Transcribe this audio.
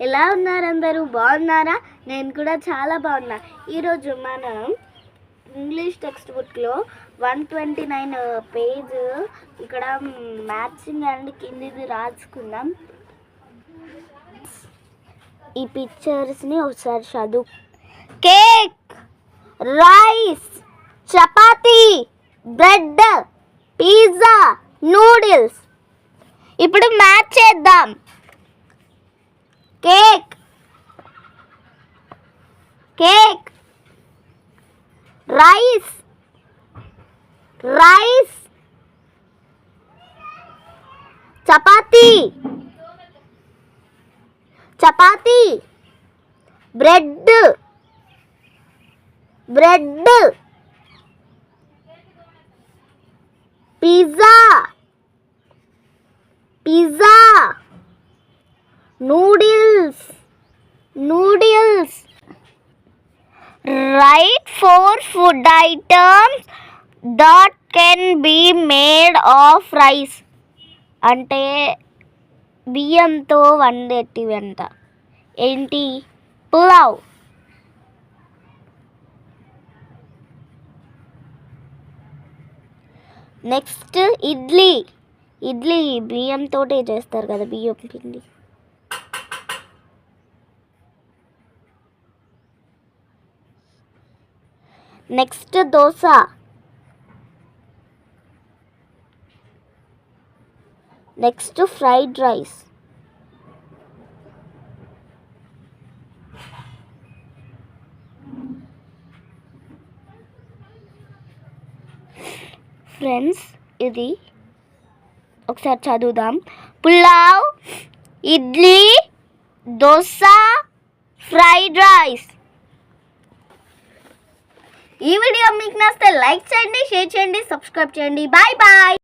ఎలా ఉన్నారు అందరూ? బాగున్నారా? నేను కూడా చాలా బాగున్నా. ఈరోజు మనం ఇంగ్లీష్ టెక్స్ట్ బుక్లో 129 పేజ్ ఇక్కడ మ్యాచింగ్ అండ్ కిందిది రాసుకుందాం. ఈ పిక్చర్స్ని ఒకసారి చదువు. Cake, rice, chapati, bread, pizza, noodles. ఇప్పుడు మ్యాచ్ చేద్దాం. Cake, cake, rice, rice, chapati, chapati, bread, bread, pizza, pizza, noodles, noodles. Write 4 food items that can be made of rice. అంటే బియ్యంతో వండేటివంట. ఏంటి? పులావ్. నెక్స్ట్ ఇడ్లీ. ఇడ్లీ బియ్యంతో చేస్తారు కదా, బియ్యం పిండి. Next dosa. Next fried rice. Friends, ఇది ఒకసారి చదువుదాం. Pulao, idli, dosa, fried rice. ఈ వీడియో మీకు నచ్చితే లైక్ చేయండి, షేర్ చేయండి, సబ్స్క్రైబ్ చేయండి. Bye bye.